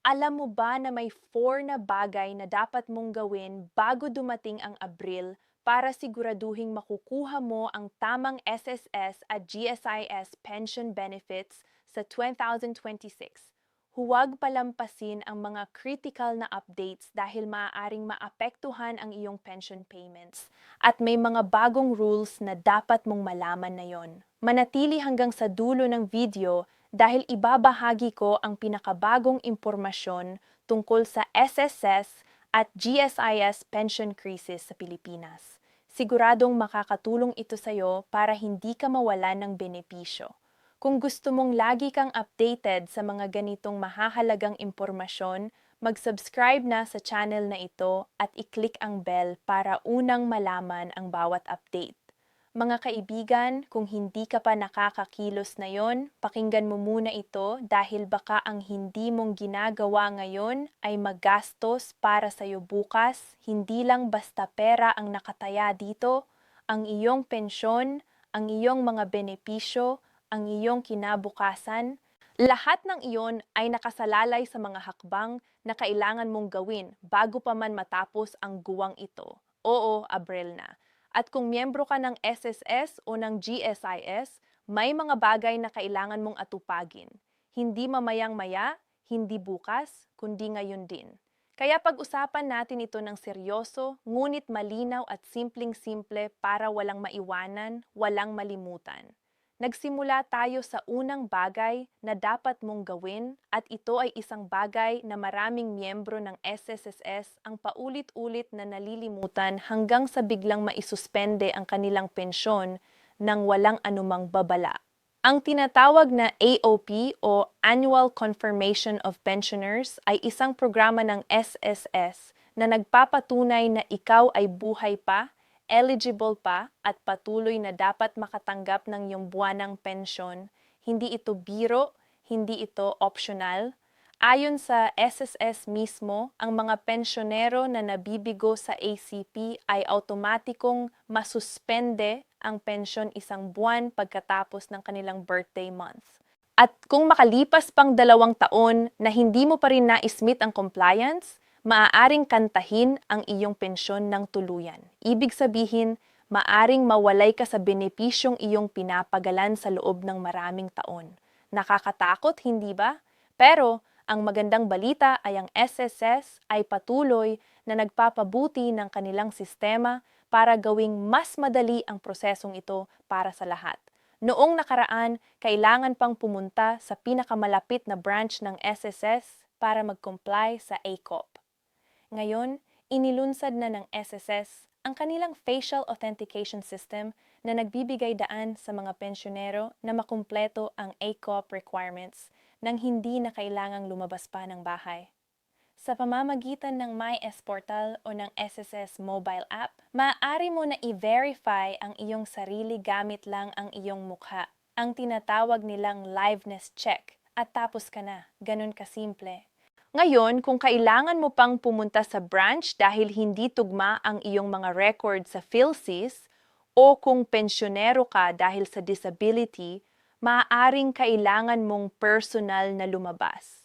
Alam mo ba na may 4 na bagay na dapat mong gawin bago dumating ang Abril para siguraduhing makukuha mo ang tamang SSS at GSIS pension benefits sa 2026? Huwag palampasin ang mga critical na updates dahil maaaring maapektuhan ang iyong pension payments. At may mga bagong rules na dapat mong malaman na yon. Manatili hanggang sa dulo ng video dahil ibabahagi ko ang pinakabagong impormasyon tungkol sa SSS at GSIS pension crisis sa Pilipinas. Siguradong makakatulong ito sa iyo para hindi ka mawalan ng benepisyo. Kung gusto mong lagi kang updated sa mga ganitong mahahalagang impormasyon, mag-subscribe na sa channel na ito at i-click ang bell para unang malaman ang bawat update. Mga kaibigan, kung hindi ka pa nakakakilos na yon, pakinggan mo muna ito dahil baka ang hindi mong ginagawa ngayon ay magastos para sa iyo bukas, hindi lang basta pera ang nakataya dito, ang iyong pensyon, ang iyong mga benepisyo, ang iyong kinabukasan, lahat ng iyon ay nakasalalay sa mga hakbang na kailangan mong gawin bago pa man matapos ang guwang ito. Oo, Abril na. At kung miyembro ka ng SSS o ng GSIS, may mga bagay na kailangan mong atupagin. Hindi mamayang-maya, hindi bukas, kundi ngayon din. Kaya pag-usapan natin ito ng seryoso, ngunit malinaw at simpleng-simple para walang maiwanan, walang malimutan. Nagsimula tayo sa unang bagay na dapat mong gawin at ito ay isang bagay na maraming miyembro ng SSS ang paulit-ulit na nalilimutan hanggang sa biglang maisuspende ang kanilang pensyon nang walang anumang babala. Ang tinatawag na AOP o Annual Confirmation of Pensioners ay isang programa ng SSS na nagpapatunay na ikaw ay buhay pa, eligible pa at patuloy na dapat makatanggap ng iyong buwanang pensyon. Hindi ito biro, hindi ito optional. Ayon sa SSS mismo, ang mga pensyonero na nabibigo sa ACP ay automatikong masuspende ang pensyon isang buwan pagkatapos ng kanilang birthday month. At kung makalipas pang 2 taon na hindi mo pa rin na-smit ang compliance, maaaring kantahin ang iyong pensyon ng tuluyan. Ibig sabihin, maaring mawalay ka sa benepisyong iyong pinapagalan sa loob ng maraming taon. Nakakatakot, hindi ba? Pero ang magandang balita ay ang SSS ay patuloy na nagpapabuti ng kanilang sistema para gawing mas madali ang prosesong ito para sa lahat. Noong nakaraan, kailangan pang pumunta sa pinakamalapit na branch ng SSS para mag-comply sa ACOP. Ngayon, inilunsad na ng SSS ang kanilang facial authentication system na nagbibigay daan sa mga pensyonero na makumpleto ang ACOP requirements nang hindi na kailangang lumabas pa ng bahay. Sa pamamagitan ng MyS Portal o ng SSS mobile app, maaari mo na i-verify ang iyong sarili gamit lang ang iyong mukha, ang tinatawag nilang liveness check, at tapos ka na. Ganun kasimple. Ngayon, kung kailangan mo pang pumunta sa branch dahil hindi tugma ang iyong mga record sa PhilSys, o kung pensyonero ka dahil sa disability, maaaring kailangan mong personal na lumabas.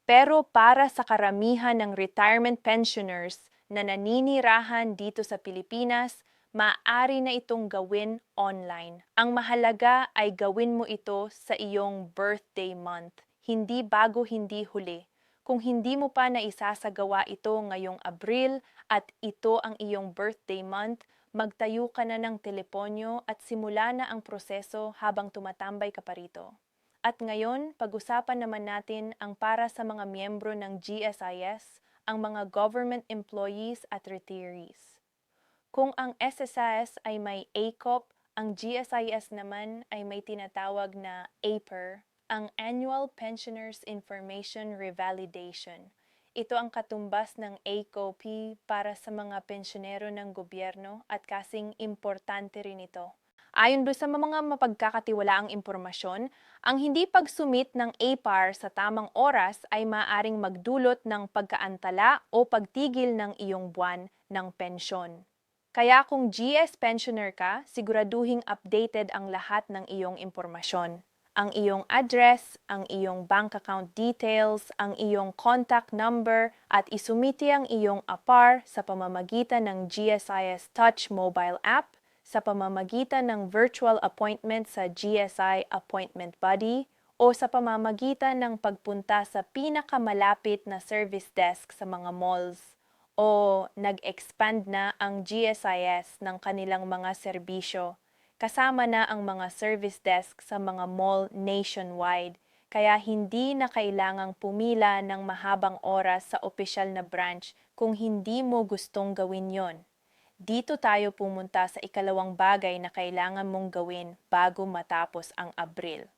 Pero para sa karamihan ng retirement pensioners na naninirahan dito sa Pilipinas, maaari na itong gawin online. Ang mahalaga ay gawin mo ito sa iyong birthday month, hindi bago hindi huli. Kung hindi mo pa naisasagawa ito ngayong Abril at ito ang iyong birthday month, magtayo ka na ng teleponyo at simula na ang proseso habang tumatambay ka pa rito. At ngayon, pag-usapan naman natin ang para sa mga miyembro ng GSIS, ang mga government employees at retirees. Kung ang SSIS ay may ACOP, ang GSIS naman ay may tinatawag na APER, ang Annual Pensioners Information Revalidation. Ito ang katumbas ng ACOP para sa mga pensyonero ng gobyerno at kasing importante rin ito. Ayon doon sa mga mapagkakatiwalaang impormasyon, ang hindi pagsumit ng APAR sa tamang oras ay maaaring magdulot ng pagkaantala o pagtigil ng iyong buwan ng pensyon. Kaya kung GS pensioner ka, siguraduhing updated ang lahat ng iyong impormasyon. ang iyong address, ang iyong bank account details, ang iyong contact number at isumiti ang iyong APAR sa pamamagitan ng GSIS Touch mobile app, sa pamamagitan ng virtual appointment sa GSI Appointment Buddy, o sa pamamagitan ng pagpunta sa pinakamalapit na service desk sa mga malls. O nag-expand na ang GSIS ng kanilang mga serbisyo. Kasama na ang mga service desk sa mga mall nationwide, kaya hindi na kailangang pumila ng mahabang oras sa opisyal na branch kung hindi mo gustong gawin yon. Dito tayo pumunta sa ikalawang bagay na kailangan mong gawin bago matapos ang Abril.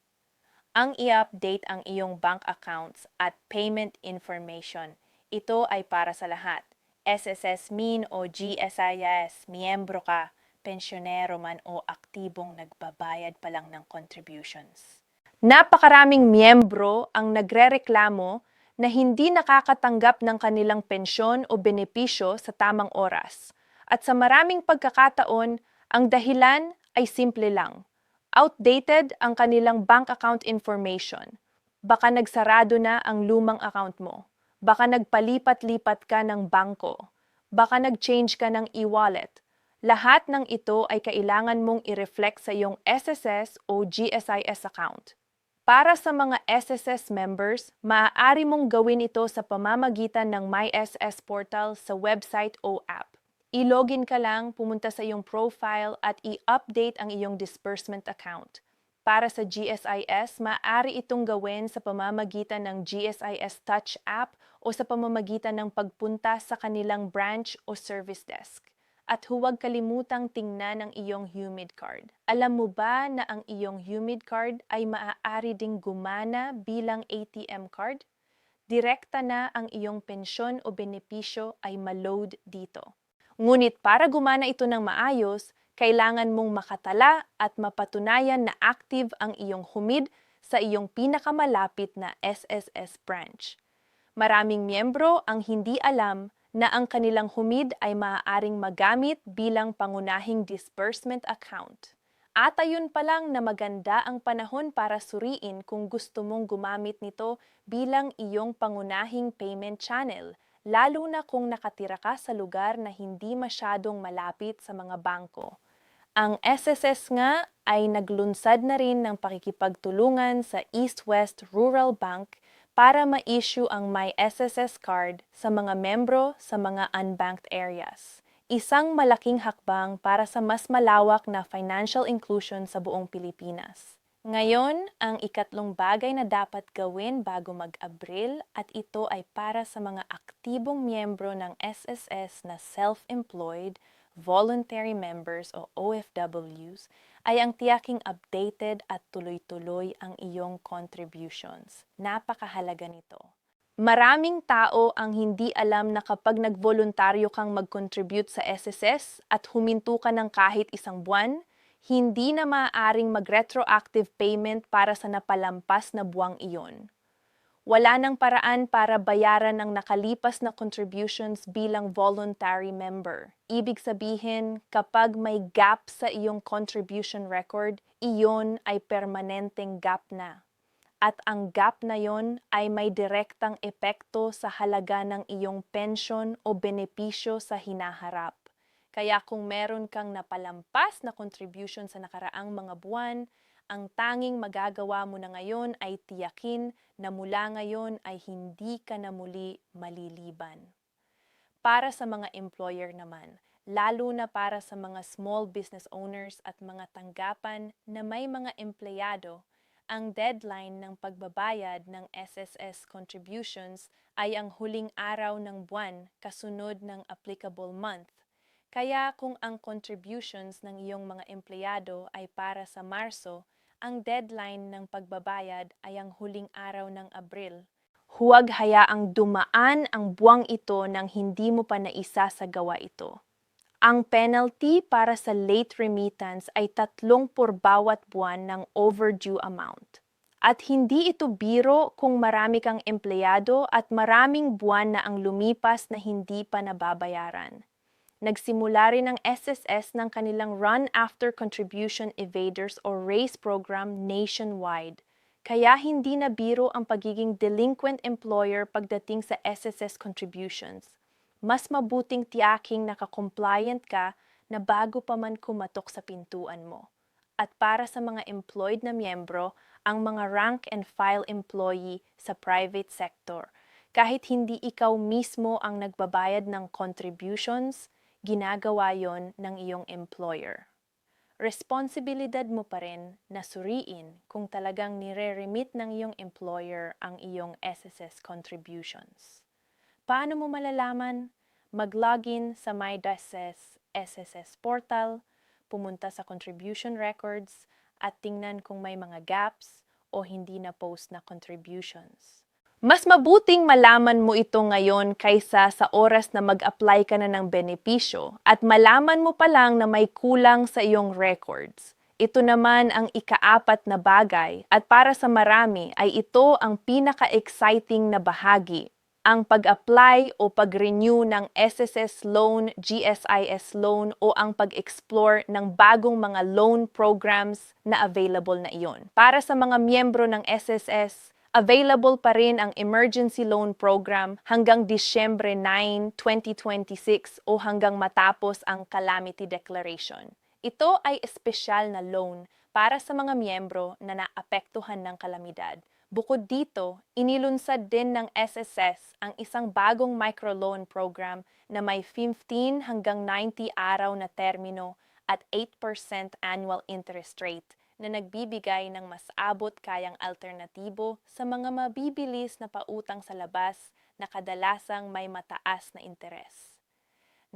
Ang i-update ang iyong bank accounts at payment information. Ito ay para sa lahat. SSS Min o GSIS, miyembro ka, pensyonero man o aktibong nagbabayad pa lang ng contributions. Napakaraming miyembro ang nagrereklamo na hindi nakakatanggap ng kanilang pensyon o benepisyo sa tamang oras. At sa maraming pagkakataon, ang dahilan ay simple lang. Outdated ang kanilang bank account information. Baka nagsarado na ang lumang account mo. Baka nagpalipat-lipat ka ng bangko. Baka nag-change ka ng e-wallet. Lahat ng ito ay kailangan mong i-reflect sa iyong SSS o GSIS account. Para sa mga SSS members, maaari mong gawin ito sa pamamagitan ng MySS portal sa website o app. I-login ka lang, pumunta sa iyong profile at i-update ang iyong disbursement account. Para sa GSIS, maaari itong gawin sa pamamagitan ng GSIS Touch app o sa pamamagitan ng pagpunta sa kanilang branch o service desk. At huwag kalimutang tingnan ang iyong HUMID card. Alam mo ba na ang iyong HUMID card ay maaari ding gumana bilang ATM card? Direkta na ang iyong pensyon o benepisyo ay ma-load dito. Ngunit para gumana ito ng maayos, kailangan mong makatala at mapatunayan na active ang iyong HUMID sa iyong pinakamalapit na SSS branch. Maraming miyembro ang hindi alam na ang kanilang HUMID ay maaaring magamit bilang pangunahing disbursement account. At ayun pa lang na maganda ang panahon para suriin kung gusto mong gumamit nito bilang iyong pangunahing payment channel, lalo na kung nakatira ka sa lugar na hindi masyadong malapit sa mga bangko. Ang SSS nga ay naglunsad na rin ng pakikipagtulungan sa East-West Rural Bank para ma-issue ang My SSS card sa mga membro sa mga unbanked areas. Isang malaking hakbang para sa mas malawak na financial inclusion sa buong Pilipinas. Ngayon, ang ikatlong bagay na dapat gawin bago mag-Abril at ito ay para sa mga aktibong miyembro ng SSS na self-employed, voluntary members o OFWs ay ang tiyaking updated at tuloy-tuloy ang iyong contributions. Napakahalaga nito. Maraming tao ang hindi alam na kapag nagvoluntaryo kang mag-contribute sa SSS at huminto ka ng kahit isang buwan, hindi na maaaring mag-retroactive payment para sa napalampas na buwang iyon. Wala nang paraan para bayaran ang nakalipas na contributions bilang voluntary member. Ibig sabihin, kapag may gap sa iyong contribution record, iyon ay permanenteng gap na. At ang gap na yon ay may direktang epekto sa halaga ng iyong pension o benepisyo sa hinaharap. Kaya kung meron kang napalampas na contribution sa nakaraang mga buwan, ang tanging magagawa mo na ngayon ay tiyakin na mula ngayon ay hindi ka na muli maliliban. Para sa mga employer naman, lalo na para sa mga small business owners at mga tanggapan na may mga empleyado, ang deadline ng pagbabayad ng SSS contributions ay ang huling araw ng buwan kasunod ng applicable month. Kaya kung ang contributions ng iyong mga empleyado ay para sa Marso, ang deadline ng pagbabayad ay ang huling araw ng Abril. Huwag hayaang dumaan ang buwang ito nang hindi mo pa naisasagawa ito. Ang penalty para sa late remittance ay 3 por bawat buwan ng overdue amount. At hindi ito biro kung marami kang empleyado at maraming buwan na ang lumipas na hindi pa nababayaran. Nagsimula rin ang SSS ng kanilang Run After Contribution Evaders o RACE program nationwide. Kaya hindi na biro ang pagiging delinquent employer pagdating sa SSS contributions. Mas mabuting tiyaking naka-compliant ka na bago pa man kumatok sa pintuan mo. At para sa mga employed na miyembro, ang mga rank and file employee sa private sector, kahit hindi ikaw mismo ang nagbabayad ng contributions, ginagawa yon ng iyong employer. Responsibilidad mo pa rin na suriin kung talagang nire-remit ng iyong employer ang iyong SSS contributions. Paano mo malalaman? Mag-login sa MyDSS SSS portal, pumunta sa contribution records, at tingnan kung may mga gaps o hindi na post na contributions. Mas mabuting malaman mo ito ngayon kaysa sa oras na mag-apply ka na ng benepisyo at malaman mo pa lang na may kulang sa iyong records. Ito naman ang ikaapat na bagay at para sa marami ay ito ang pinaka-exciting na bahagi, ang pag-apply o pag-renew ng SSS loan, GSIS loan o ang pag-explore ng bagong mga loan programs na available na iyon. Para sa mga miyembro ng SSS, available pa rin ang Emergency Loan Program hanggang Disyembre 9, 2026 o hanggang matapos ang Calamity Declaration. Ito ay espesyal na loan para sa mga miyembro na naapektuhan ng kalamidad. Bukod dito, inilunsad din ng SSS ang isang bagong microloan program na may 15 hanggang 90 araw na termino at 8% annual interest rate na nagbibigay ng mas abot kayang alternatibo sa mga mabibilis na pautang sa labas na kadalasang may mataas na interes.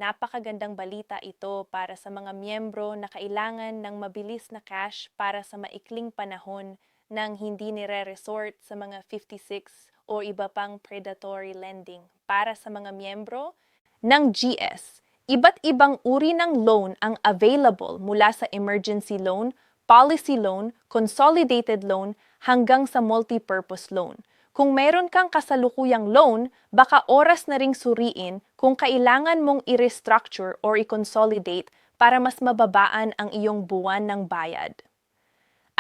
Napakagandang balita ito para sa mga miyembro na kailangan ng mabilis na cash para sa maikling panahon nang hindi nire-resort sa mga 56 o iba pang predatory lending. Para sa mga miyembro ng GS, iba't ibang uri ng loan ang available mula sa emergency loan, policy loan, consolidated loan, hanggang sa multi-purpose loan. Kung meron kang kasalukuyang loan, baka oras na ring suriin kung kailangan mong i-restructure or i-consolidate para mas mababaan ang iyong buwan ng bayad.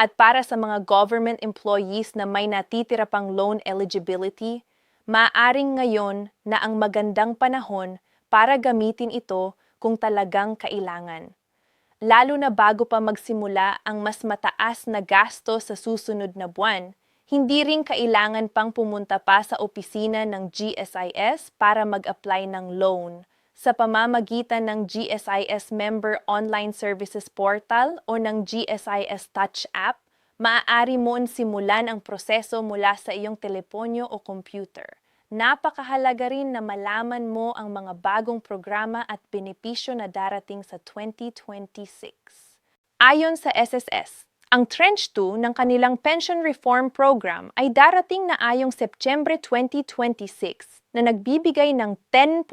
At para sa mga government employees na may natitira pang loan eligibility, maaring ngayon na ang magandang panahon para gamitin ito kung talagang kailangan. Lalo na bago pa magsimula ang mas mataas na gasto sa susunod na buwan, hindi rin kailangan pang pumunta pa sa opisina ng GSIS para mag-apply ng loan. Sa pamamagitan ng GSIS Member Online Services Portal o ng GSIS Touch App, maaari mo simulan ang proseso mula sa iyong teleponyo o computer. Napakahalaga rin na malaman mo ang mga bagong programa at benepisyo na darating sa 2026. Ayon sa SSS, ang Tranche 2 ng kanilang pension reform program ay darating na ayong September 2026 na nagbibigay ng 10%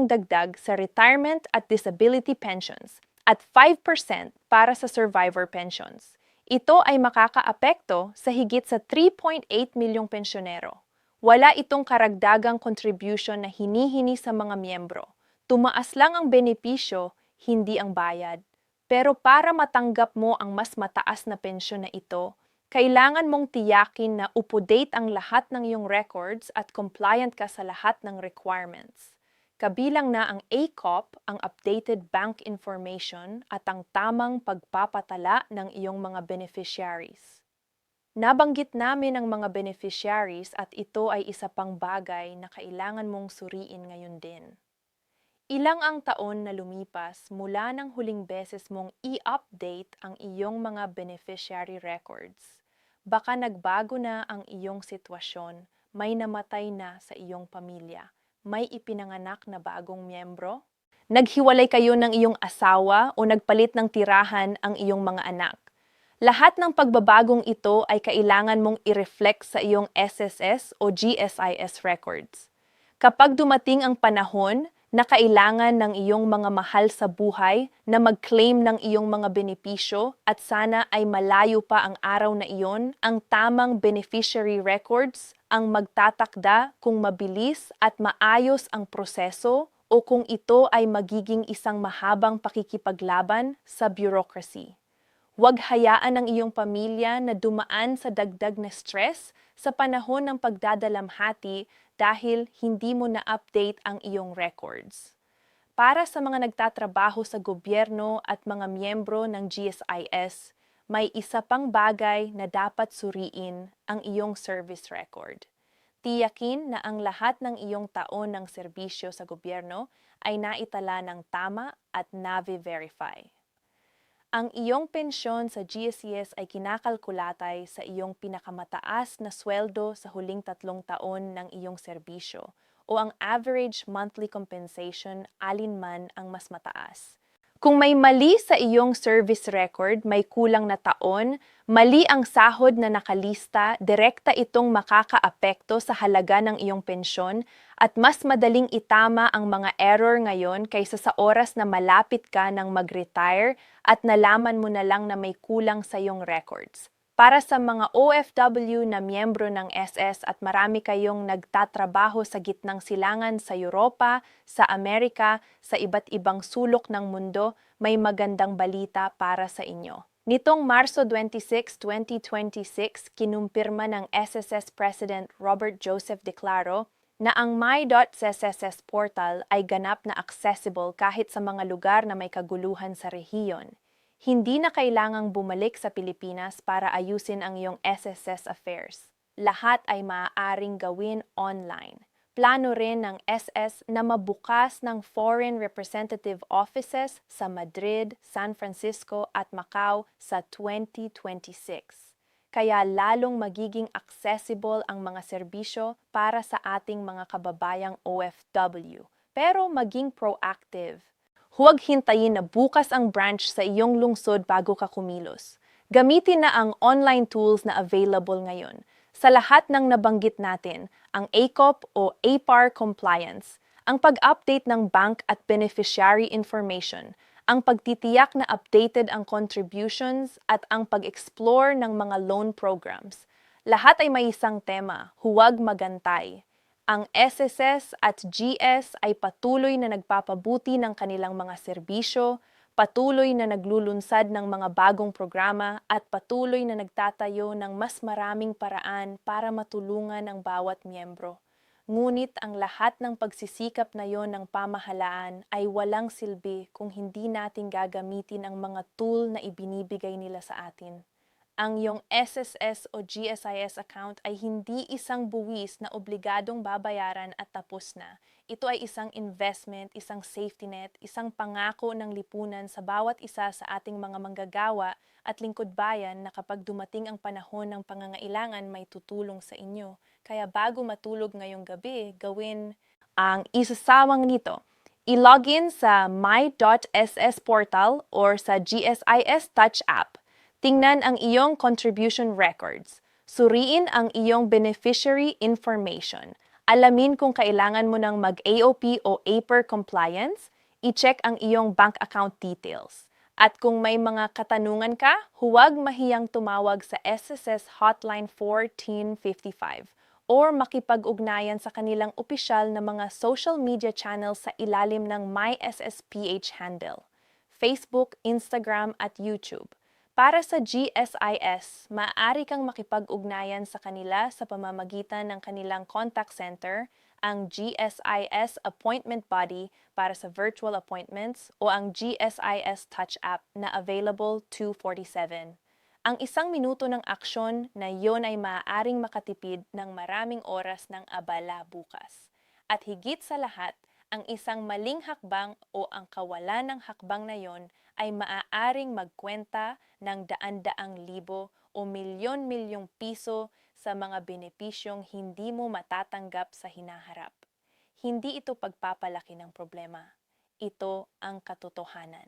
dagdag sa retirement at disability pensions at 5% para sa survivor pensions. Ito ay makakaapekto sa higit sa 3.8 milyong pensyonero. Wala itong karagdagang contribution na hinihini sa mga miyembro. Tumaas lang ang benepisyo, hindi ang bayad. Pero para matanggap mo ang mas mataas na pensyon na ito, kailangan mong tiyakin na up-to-date ang lahat ng iyong records at compliant ka sa lahat ng requirements. Kabilang na ang ACOP, ang updated bank information at ang tamang pagpapatala ng iyong mga beneficiaries. Nabanggit namin ang mga beneficiaries at ito ay isa pang bagay na kailangan mong suriin ngayon din. Ilang ang taon na lumipas mula nang huling beses mong i-update ang iyong mga beneficiary records. Baka nagbago na ang iyong sitwasyon, may namatay na sa iyong pamilya, may ipinanganak na bagong miyembro, naghiwalay kayo ng iyong asawa o nagpalit ng tirahan ang iyong mga anak. Lahat ng pagbabagong ito ay kailangan mong i-reflect sa iyong SSS o GSIS records. Kapag dumating ang panahon na kailangan ng iyong mga mahal sa buhay na mag-claim ng iyong mga benepisyo at sana ay malayo pa ang araw na iyon, ang tamang beneficiary records ang magtatakda kung mabilis at maayos ang proseso o kung ito ay magiging isang mahabang pakikipaglaban sa bureaucracy. Huwag hayaan ang iyong pamilya na dumaan sa dagdag na stress sa panahon ng pagdadalamhati dahil hindi mo na-update ang iyong records. Para sa mga nagtatrabaho sa gobyerno at mga miyembro ng GSIS, may isa pang bagay na dapat suriin ang iyong service record. Tiyakin na ang lahat ng iyong taon ng serbisyo sa gobyerno ay naitala ng tama at Navi-verify. Ang iyong pensyon sa GSES ay kinakalkulatay sa iyong pinakamataas na sweldo sa huling 3 taon ng iyong serbisyo o ang average monthly compensation alinman ang mas mataas. Kung may mali sa iyong service record, may kulang na taon, mali ang sahod na nakalista, direkta itong makakaapekto sa halaga ng iyong pensyon at mas madaling itama ang mga error ngayon kaysa sa oras na malapit ka ng mag-retire at nalaman mo na lang na may kulang sa iyong records. Para sa mga OFW na miyembro ng SS at marami kayong nagtatrabaho sa gitnang silangan sa Europa, sa Amerika, sa iba't ibang sulok ng mundo, may magandang balita para sa inyo. Nitong Marso 26, 2026, kinumpirma ng SSS President Robert Joseph Declaro na ang My.SSS portal ay ganap na accessible kahit sa mga lugar na may kaguluhan sa rehiyon. Hindi na kailangang bumalik sa Pilipinas para ayusin ang iyong SSS affairs. Lahat ay maaaring gawin online. Plano rin ng SS na mabukas ng foreign representative offices sa Madrid, San Francisco at Macau sa 2026. Kaya lalong magiging accessible ang mga serbisyo para sa ating mga kababayang OFW. Pero maging proactive. Huwag hintayin na bukas ang branch sa iyong lungsod bago ka kumilos. Gamitin na ang online tools na available ngayon. Sa lahat ng nabanggit natin, ang ACOP o APAR compliance, ang pag-update ng bank at beneficiary information, ang pagtitiyak na updated ang contributions at ang pag-explore ng mga loan programs. Lahat ay may isang tema, huwag magantay. Ang SSS at GS ay patuloy na nagpapabuti ng kanilang mga serbisyo, patuloy na naglulunsad ng mga bagong programa at patuloy na nagtatayo ng mas maraming paraan para matulungan ang bawat miyembro. Ngunit ang lahat ng pagsisikap na yon ng pamahalaan ay walang silbi kung hindi natin gagamitin ang mga tool na ibinibigay nila sa atin. Ang iyong SSS o GSIS account ay hindi isang buwis na obligadong babayaran at tapos na. Ito ay isang investment, isang safety net, isang pangako ng lipunan sa bawat isa sa ating mga manggagawa at lingkod bayan na kapag dumating ang panahon ng pangangailangan may tutulong sa inyo. Kaya bago matulog ngayong gabi, gawin ang isasawang nito. I-login sa my.ss portal or sa GSIS Touch app. Tingnan ang iyong contribution records. Suriin ang iyong beneficiary information. Alamin kung kailangan mo ng mag-AOP o APER compliance. I-check ang iyong bank account details. At kung may mga katanungan ka, huwag mahiyang tumawag sa SSS Hotline 1455 or makipag-ugnayan sa kanilang opisyal na mga social media channels sa ilalim ng MySSPH handle, Facebook, Instagram at YouTube. Para sa GSIS, maaari kang makipag-ugnayan sa kanila sa pamamagitan ng kanilang contact center, ang GSIS Appointment Body para sa virtual appointments o ang GSIS Touch app na available 247. Ang 1 minuto ng aksyon na iyon ay maaaring makatipid ng maraming oras ng abala bukas. At higit sa lahat, ang isang maling hakbang o ang kawalan ng hakbang na iyon ay maaaring magkwenta ng daan-daang libo o milyon-milyong piso sa mga benepisyong hindi mo matatanggap sa hinaharap. Hindi ito pagpapalaki ng problema. Ito ang katotohanan.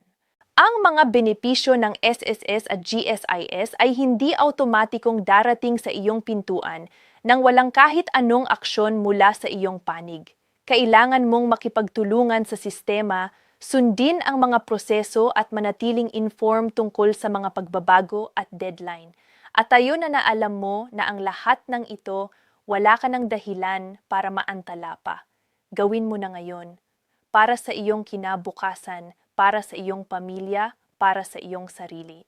Ang mga benepisyo ng SSS at GSIS ay hindi automatikong darating sa iyong pintuan nang walang kahit anong aksyon mula sa iyong panig. Kailangan mong makipagtulungan sa sistema, sundin ang mga proseso at manatiling informed tungkol sa mga pagbabago at deadline. At tayo na naalam mo na ang lahat ng ito, wala ka ng dahilan para maantala pa. Gawin mo na ngayon. Para sa iyong kinabukasan, para sa iyong pamilya, para sa iyong sarili.